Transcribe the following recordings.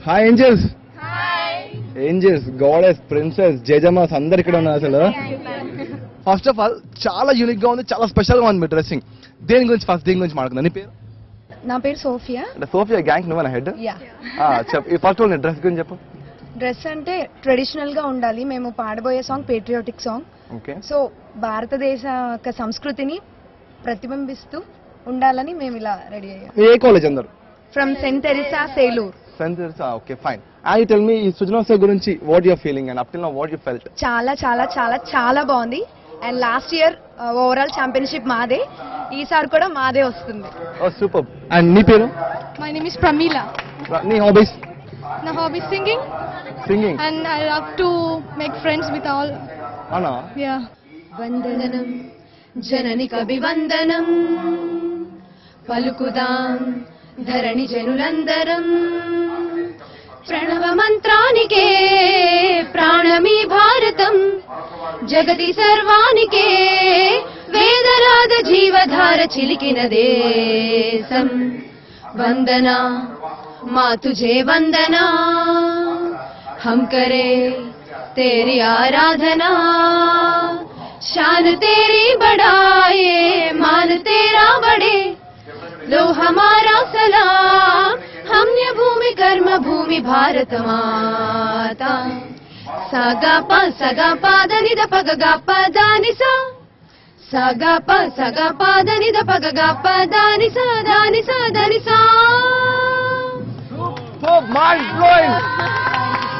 Hi angels. Angels, goddesses, princesses, జేజమాస్ అందరు ఇక్కడ ఉన్నారు. అసలు ఫస్ట్ ఆఫ్ ఆల్ చాలా యూనిక్ గా ఉంది, చాలా స్పెషల్ గా ఉంది మీ డ్రెస్సింగ్. దేని గురించి మాట్లాడుకుందా? నీ పేరు? నా పేరు సోఫియా. అంటే సోఫియా గ్యాంగ్ నువ్వు హెడ్? చెప్పు ఫస్ట్ ఆల్ నీ డ్రెస్ గురించి చెప్పు. డ్రెస్ అంటే ట్రెడిషనల్ గా ఉండాలి. మేము పాడబోయే song patriotic song. Okay. So భారతదేశ సంస్కృతిని ప్రతిబింబిస్తూ ఉండాలని మేము ఇలా రెడీ అయ్యాం. ఏ కాలేజ్ అందరు? From saint Teresa, Selur. Saint Teresa. Okay, fine. And you tell me ఈ సృజనోత్సవ్ గురించి what you are feeling and up till now what you felt? చాలా చాలా చాలా చాలా బాగుంది. And last year overall championship మాదే, ఈసారి కూడా మాదే వస్తుంది. ఓ సూపర్. అండ్ నీ పేరు? My name is Pramila. నీ hobbies? My hobby is singing. Singing. And I love to make friends with all. అవునా? Yeah. వందనం జనని కవివందనం పలుకుదాం ధరణి జనులందరం ప్రణవ మంత్రానికే ప్రాణమీ భారతం జగతి సర్వానికే వేదరాగ జీవధార చిలికిన దేశం వందనా మా తుజే వందనా हम करे तेरी आराधना शान तेरी बढ़ाए मान तेरा बढ़े लो हमारा सलाम हमने भूमि कर्म भूमि भारत माता सागा पा దని ద పగ గా ప దాని సా సాగా పా దని ద పగ గా ప దాని సా దని సా. Mind blowing.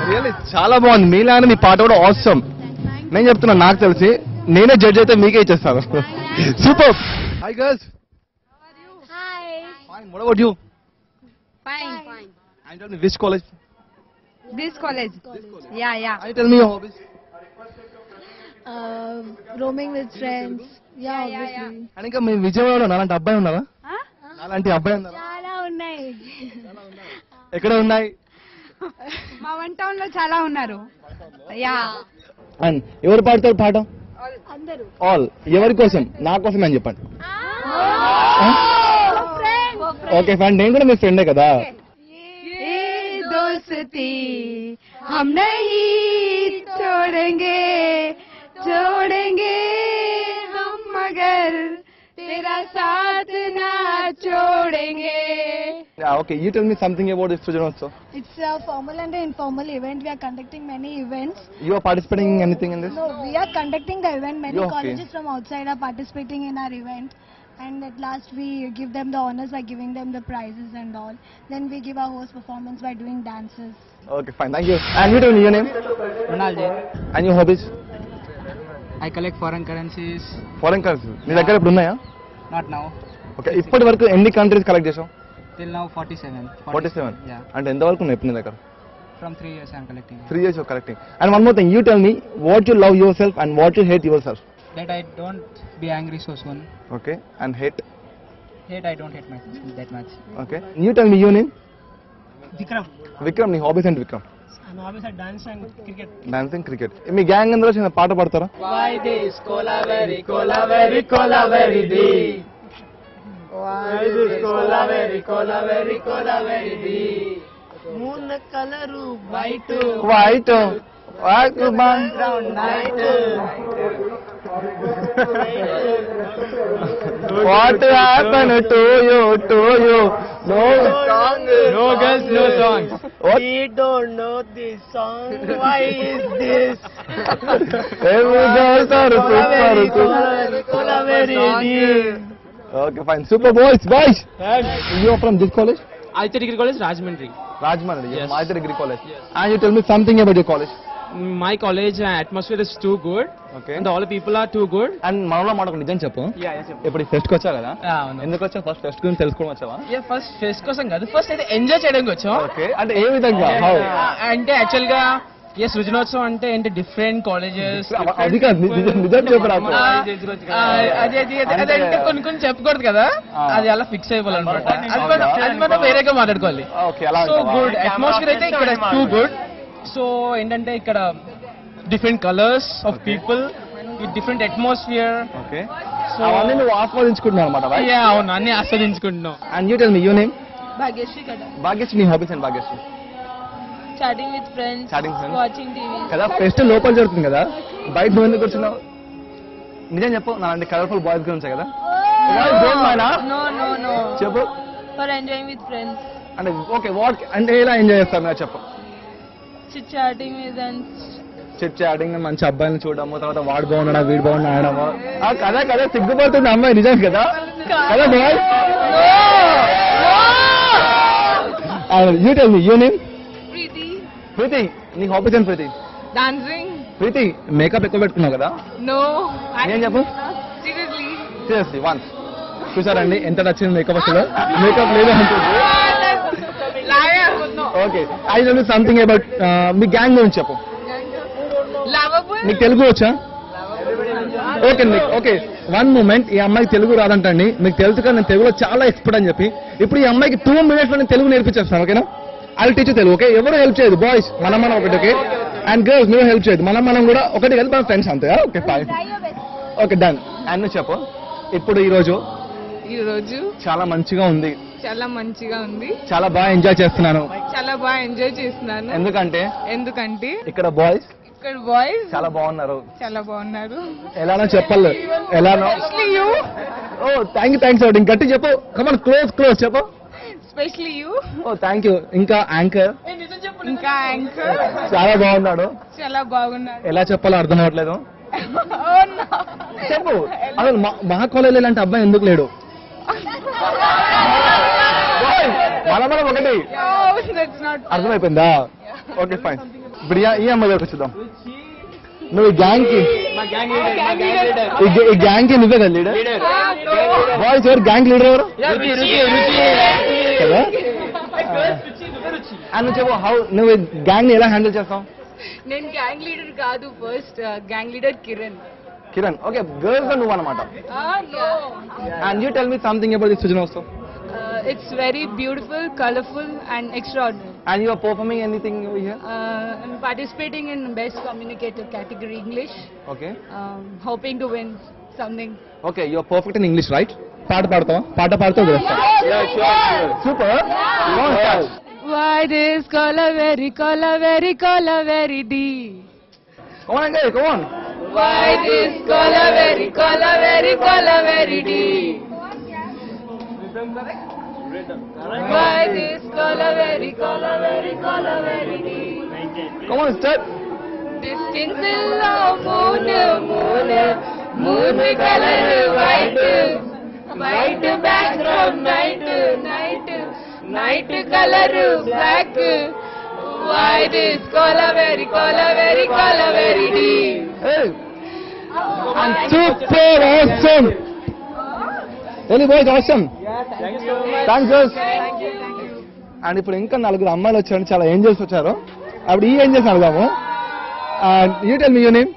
రియల్లీ చాలా బాగుంది. మీలానే మీ పాట కూడా ఆసమ్. నేను చెప్తున్నా, నాకు తెలిసి నేనే జడ్జ్ అయితే మీకే ఇచ్చేస్తాను. Super. Hi girls. Hi. Fine. What about you? Fine. And tell me which college? This college. Yeah. I tell me your hobbies. Roaming with friends. Yeah. And ఇంకా మీ విజయవాడలో నాలాంటి అబ్బాయి ఉన్నారా? నాలాంటి అబ్బాయి ఉన్నారా? చాలా ఉన్నాయి. ఎక్కడ ఉన్నాయి? మా వన్ టౌన్ లో చాలా ఉన్నారు. యా. అండ్ ఎవరు పాడతారు పాట? అందరూ. ఆల్. ఎవరి కోసం? నా కోసం అని చెప్పండి. ఓకే ఫ్రెండ్, నేను కూడా మీ ఫ్రెండే కదా. ये दोस्ती हम नहीं छोड़ेंगे हम मगर तेरा साथ ना छोड़ेंगे. Okay, you tell me something about this Srujanotsav. It's a formal and an informal event. We are conducting many events. You are participating in anything in this? No, we are conducting the event. Many Okay. colleges from outside are participating in our event. And at last we give them the honors by giving them the prizes and all. Then we give our host performance by doing dances. Okay, fine. Thank you. And you tell me your name? Ronald Jain. And your hobbies? I collect foreign currencies. Foreign currency. నీ దగ్గర ఇప్పుడు ఉన్నాయా? Not now. Okay, ఇప్పటి వరకు ఎన్ని countries collect చేసావు? Till now 47. 47. Yeah. అంటే ఎంతవరకు ఉన్నాయి ఇప్పుడు నీ దగ్గర? From 3 years I am collecting. 3 years you're collecting. And one more thing, you tell me what you love yourself and what you hate yourself. That I don't be angry so soon. Okay, and hate? Hate I don't hate myself that much. Okay. You tell me your name? Vikram. Vikram, నీ hobbies ఏంటి Vikram? My hobbies are dance and cricket. Dancing, cricket. Me gang అందరూ చిన్న పాట పాడతారా? Why this cola very deep? Why this cola very deep? Moon color white. White Brown night. What happened to you? No girls, no songs. What? We don't know this song. Why is this? Every girls are super. Cola very deep. Okay, fine. Super boys. You are from this college? Aditya Degree College, Rajahmundry. Rajahmundry. Yes. Aditya Degree College. And you tell me something about your college. My college atmosphere is too good. Okay. And all the people are too good. And మనలో మాట నిజం చెప్పు. ఇప్పుడు pest కి వచ్చావు కదా? ఎందుకు వచ్చావు? ఫస్ట్ ఫెస్ట్ గురించి తెలుసుకోవడం వచ్చావా? ఫస్ట్ ఫెస్ట్ కోసం కాదు, ఫస్ట్ అయితే ఎంజాయ్ చేయడానికి వచ్చాం. ఓకే, అంటే ఏ విధంగా? అంటే యాక్చువల్ గా సృజనోత్సవం అంటే ఏంటి డిఫరెంట్ కాలేజెస్. అది కాదు, నిజం చెప్పు నాకు. అదంటే కొన్ని చెప్పకూడదు కదా, అది అలా ఫిక్స్ అయిపోవాలన్నమాట. అది మనం వేరేగా మాట్లాడుకోవాలి. సో గుడ్ అట్మాస్ఫియర్ అయితే ఇక్కడ టూ గుడ్. సో ఏంటంటే ఇక్కడ different colours of people, different atmosphere. Okay, so అవన్నీ నువ్వు ఆస్వాదించుకుంటున్నావు అన్నమాట. అవును, అన్ని ఆస్వాదించుకుంటున్నాం. And you tell me your name? Bhagyashree కదా. భాగ్యశ్రీ, నీ hobbies and Bhagyashree? chatting with friends, Chatting friends. watching TV. కదా ఫెస్ట్ లోపల జరుగుతుంది కదా, బయట నువ్వు ఎందుకు కూర్చున్నావు? నిజం చెప్పు, నాలాంటి కలర్ఫుల్ బాయ్స్ గురించి కదా. No. చెప్పు. For enjoying with friends. అంటే ఓకే, వాట్ అంటే ఎలా ఎంజాయ్ చేస్తారు నాకు చెప్పు. Chatting with and chit chatting, మంచి అబ్బాయిని చూడడము, తర్వాత వాడు బాగున్నాడా వీడు బాగున్నా ఆడము. కదా సిగ్గుపడుతుంది అమ్మాయి, నిజం కదా కదా boy. You tell me your name? Preethi. నీ హాబీస్ ఏంటి ప్రీతి? dancing. ప్రీతి మేకప్ ఎక్కువ పెట్టుకున్నావు కదా. No. ఏం చెప్పు. సీరియస్లీ వన్స్ చూసారండి ఎంత నచ్చింది మేకప్, అసలు మేకప్ లేదు అంటుంది. Okay, I know something about మీ గ్యాంగ్ గురించి చెప్పు. నీకు తెలుగు వచ్చా? Okay one moment. ఈ అమ్మాయికి తెలుగు రాదంటండి, మీకు తెలుసు కదా నేను తెలుగులో చాలా ఎక్స్పర్ట్ అని చెప్పి. ఇప్పుడు ఈ అమ్మాయికి 2 minutes లో నేను తెలుగు నేర్పించేస్తాను, ఓకేనా? I will teach Telugu, okay? ఎవరు హెల్ప్ చేయదు, బాయ్స్ మనం ఒకటి, ఓకే? అండ్ గర్ల్స్ మీరు హెల్ప్ చేయదు, మనం కూడా ఒకటి కలిపి మన ఫ్రెండ్స్ అంతే. Okay fine, okay done. And నువ్వు చెప్పు. ఇప్పుడు ఈ రోజు చాలా మంచిగా ఉంది, చాలా బాగా ఎంజాయ్ చేస్తున్నాను. ఎందుకంటే ఇక్కడ బాయ్స్ చాలా బాగున్నారు. ఎలానో చెప్పాలి, ఎలానో. ఓ థ్యాంక్స్ అవుట్. ఇంకట్టి చెప్పు, కమాన్ క్లోజ్ చెప్పు. ఓ థ్యాంక్ యూ. ఇంకా యాంకర్ చాలా బాగున్నాడు. ఎలా చెప్పాలో అర్థం అవ్వట్లేదు. చెప్పు, అసలు మా కాలేజీలో ఇలాంటి అబ్బాయి ఎందుకు లేడు? మనం ఒకటి అర్థమైపోయిందా? Okay fine. ఇప్పుడు ఈ అమ్మాయి దగ్గర చూద్దాం. నువ్వు ఈ గ్యాంగ్ కి నువ్వే కదా లీడర్? బాయ్స్ ఎవరు గ్యాంగ్ లీడర్ ఎవరు కదా? నువ్వు చెప్పు, నువ్వు గ్యాంగ్ ని ఎలా హ్యాండిల్ చేస్తావు? నేను గ్యాంగ్ లీడర్ కాదు, first gang leader Kiran. Okay, girls నువ్వు అనమాట. And you tell me something about this Sujanotsav. It's very beautiful, colorful and extraordinary. And you are performing anything over here? I'm participating in Best Communicator category English. Okay. Hoping to win something. Okay, you are perfect in English, right? పాట పాడుతావు కదా? Super. Why this color very deep? Come on guys, come on. Why this color very deep? Why this color very deep? Come on, start. Distance of moon color white background night color black. Why this color very deep? Hey. And super awesome. Really boys, awesome. Thanks girls. And ఇప్పుడు ఇంకా 4 అమ్మాయిలు వచ్చారు, చాలా angels వచ్చారు. అప్పుడు ఈ angels అడుగుదాము. You tell me your name?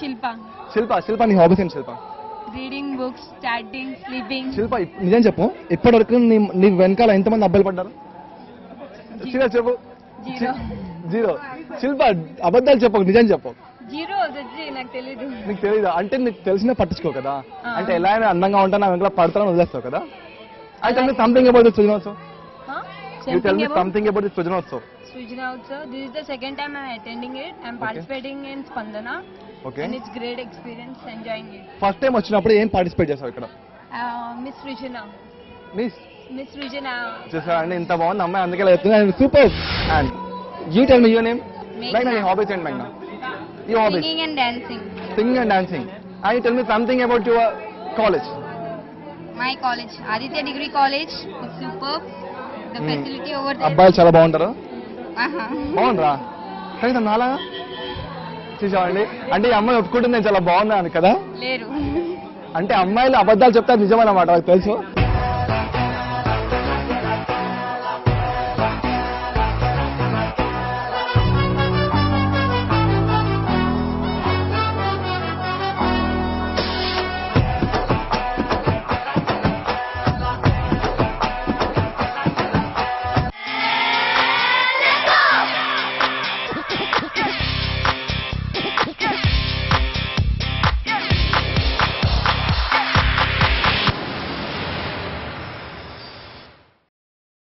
Shilpa. నీ హాబీస్ ఏంటి శిల్ప? Reading books, chatting, sleeping. శిల్ప నిజం చెప్పు, ఇప్పటివరకు నీ వెనకాల ఎంతమంది అబ్బాయిలు పడ్డారు? చెప్పు. 0. శిల్ప అబద్ధాలు చెప్పు, నిజం చెప్పు. 0 నాకు తెలీదు. నీకు తెలీదు అంటే నీకు తెలిసినా పట్టించుకో కదా. అంటే ఎలా అయినా అందంగా ఉంటా నా వెనకాల పడతాను వదిలేస్తావు కదా. I tell me something about the Sujanotsov. You tell me something about the Sujanotsov. Sujanotsov, this is the second time I am attending it. I am participating in Spandana. Okay. And it's great experience, enjoying it. First time వచ్చినప్పుడు ఏం participate చేసావు ఇక్కడ? Miss Rijana. Miss Rijana. చూసారండి ఇంత బాగుంది అమ్మాయి, అందుకే చెప్తున్నాను. Super. And you tell me your name? Megna. Your hobbies and Megna. Your hobbies? Singing and dancing. Singing and dancing. And you tell me something about your college. My college, Aditya Degree College, is superb. The facility over there. అబ్బాయిలు చాలా బాగుంటారు. బాగుంటారా? కనీసం నాలా చూసామండి. అంటే ఈ అమ్మాయి ఒప్పుకుంటుంది నేను చాలా బాగున్నాను కదా. లేరు అంటే అమ్మాయిలు అబద్ధాలు చెప్తారు నిజమన్నమాట, తెలుసు.